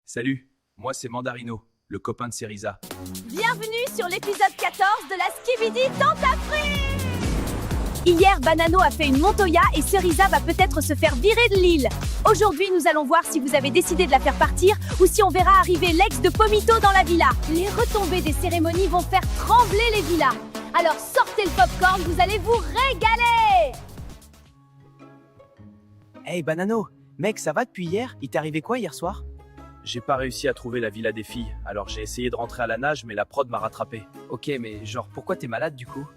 Salut, moi c'est Mandarino, le copain de Cerisa. Bienvenue sur l'épisode 14 de la Skibidi Tentafruit. Hier, Banano a fait une Montoya et Cerisa va peut-être se faire virer de l'île. Aujourd'hui, nous allons voir si vous avez décidé de la faire partir ou si on verra arriver l'ex de Pomito dans la villa. Les retombées des cérémonies vont faire trembler les villas. Alors sortez le popcorn, vous allez vous régaler. Hey Banano, mec, ça va depuis hier? Il t'est arrivé quoi hier soir? J'ai pas réussi à trouver la villa des filles, alors j'ai essayé de rentrer à la nage, mais la prod m'a rattrapé. Ok, mais genre, pourquoi t'es malade du coup?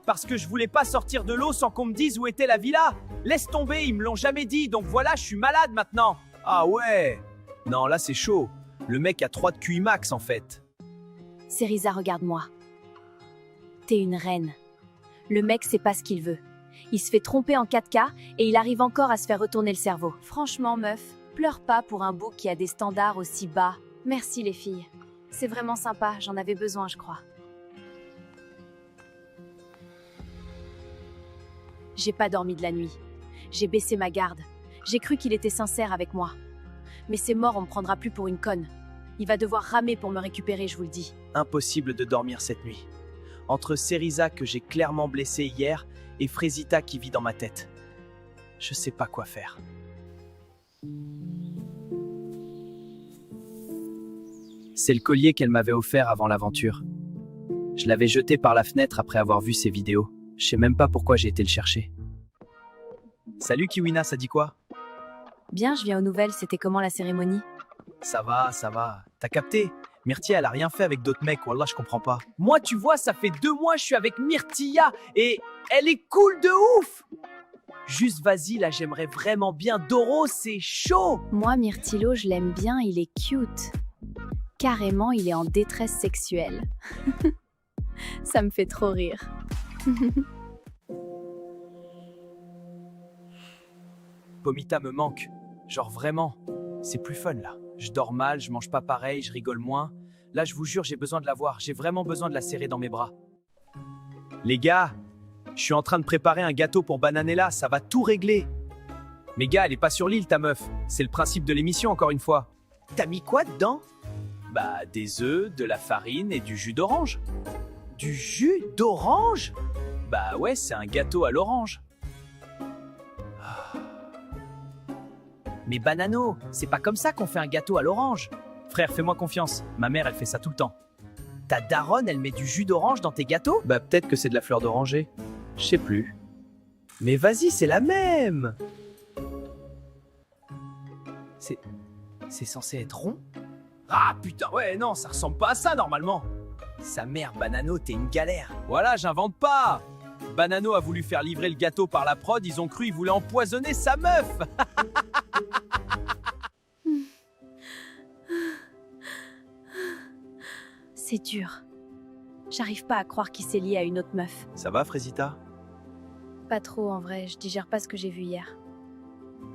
Parce que je voulais pas sortir de l'eau sans qu'on me dise où était la villa. Laisse tomber, ils me l'ont jamais dit, donc voilà, je suis malade maintenant. Ah ouais. Non, là c'est chaud. Le mec a 3 de QI max en fait. Cerisa, regarde-moi. T'es une reine. Le mec sait pas ce qu'il veut. Il se fait tromper en 4K et il arrive encore à se faire retourner le cerveau. Franchement, meuf, pleure pas pour un bouc qui a des standards aussi bas. Merci les filles. C'est vraiment sympa, j'en avais besoin, je crois. J'ai pas dormi de la nuit. J'ai baissé ma garde. J'ai cru qu'il était sincère avec moi. Mais c'est mort, on me prendra plus pour une conne. Il va devoir ramer pour me récupérer, je vous le dis. Impossible de dormir cette nuit. Entre Cerisa que j'ai clairement blessé hier et Frésita qui vit dans ma tête. Je sais pas quoi faire. C'est le collier qu'elle m'avait offert avant l'aventure. Je l'avais jeté par la fenêtre après avoir vu ses vidéos. Je sais même pas pourquoi j'ai été le chercher. Salut Kiwina, ça dit quoi? Bien, je viens aux nouvelles, c'était comment la cérémonie? Ça va, ça va. T'as capté? Myrtille, elle a rien fait avec d'autres mecs, wallah, je comprends pas. Moi, tu vois, ça fait 2 mois, je suis avec Myrtilla et elle est cool de ouf. Juste vas-y, là, j'aimerais vraiment bien. Doro, c'est chaud. Moi, Myrtillo, je l'aime bien, il est cute. Carrément, il est en détresse sexuelle. Ça me fait trop rire. Pomita me manque. Genre vraiment. C'est plus fun là. Je dors mal, je mange pas pareil, je rigole moins. Là, je vous jure, j'ai besoin de la voir. J'ai vraiment besoin de la serrer dans mes bras. Les gars, je suis en train de préparer un gâteau pour Bananella, ça va tout régler. Mais gars, elle est pas sur l'île ta meuf. C'est le principe de l'émission encore une fois. T'as mis quoi dedans? Bah des œufs, de la farine et du jus d'orange. Du jus d'orange? Bah ouais, c'est un gâteau à l'orange. Mais Banano, c'est pas comme ça qu'on fait un gâteau à l'orange. Frère, fais-moi confiance. Ma mère, elle fait ça tout le temps. Ta daronne, elle met du jus d'orange dans tes gâteaux? Bah peut-être que c'est de la fleur d'oranger. Je sais plus. Mais vas-y, c'est la même. C'est censé être rond? Ah putain, ouais, non, ça ressemble pas à ça normalement. Sa mère, Banano, t'es une galère. Voilà, j'invente pas. Banano a voulu faire livrer le gâteau par la prod, ils ont cru il voulait empoisonner sa meuf. C'est dur. J'arrive pas à croire qu'il s'est lié à une autre meuf. Ça va, Frésita? Pas trop en vrai, je digère pas ce que j'ai vu hier.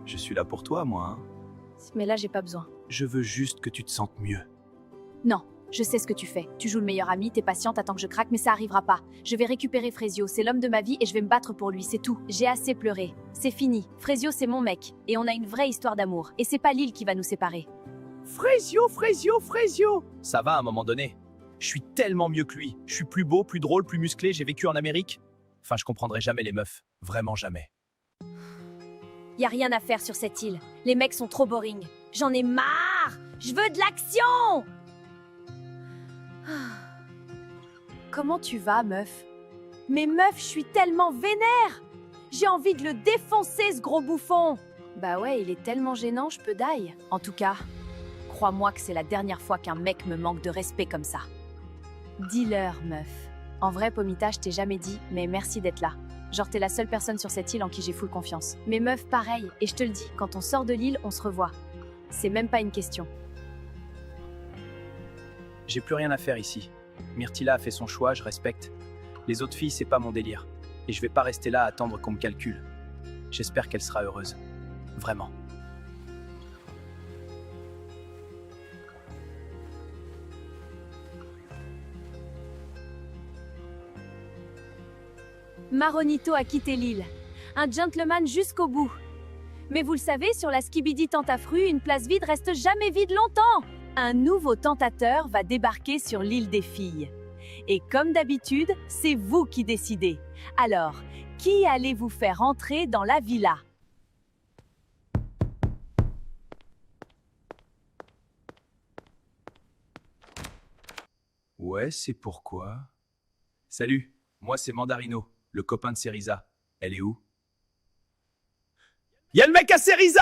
Je suis là pour toi, moi. Hein. Mais là, j'ai pas besoin. Je veux juste que tu te sentes mieux. Non, je sais ce que tu fais. Tu joues le meilleur ami, t'es patiente, attends que je craque, mais ça arrivera pas. Je vais récupérer Frésio, c'est l'homme de ma vie et je vais me battre pour lui, c'est tout. J'ai assez pleuré. C'est fini. Frésio, c'est mon mec. Et on a une vraie histoire d'amour. Et c'est pas l'île qui va nous séparer. Frésio, Frésio, Frésio. Ça va à un moment donné. Je suis tellement mieux que lui. Je suis plus beau, plus drôle, plus musclé, j'ai vécu en Amérique. Enfin, je comprendrai jamais les meufs. Vraiment jamais. Y a rien à faire sur cette île. Les mecs sont trop boring. J'en ai marre. Je veux de l'action. Comment tu vas, meuf? Mais meuf, je suis tellement vénère. J'ai envie de le défoncer, ce gros bouffon. Bah ouais, il est tellement gênant, je peux die. En tout cas, crois-moi que c'est la dernière fois qu'un mec me manque de respect comme ça. Dis-leur, meuf. En vrai, Pomita, je t'ai jamais dit, mais merci d'être là. Genre, t'es la seule personne sur cette île en qui j'ai full confiance. Mais meuf, pareil, et je te le dis, quand on sort de l'île, on se revoit. C'est même pas une question. J'ai plus rien à faire ici. Myrtilla a fait son choix, je respecte. Les autres filles, c'est pas mon délire. Et je vais pas rester là à attendre qu'on me calcule. J'espère qu'elle sera heureuse. Vraiment. Maronito a quitté l'île. Un gentleman jusqu'au bout. Mais vous le savez, sur la Skibidi Tentafru, une place vide reste jamais vide longtemps. Un nouveau tentateur va débarquer sur l'île des filles. Et comme d'habitude, c'est vous qui décidez. Alors, qui allez-vous faire entrer dans la villa? Ouais, c'est pourquoi. Salut, moi c'est Mandarino, le copain de Cerisa. Elle est où? Y'a le mec à Cerisa!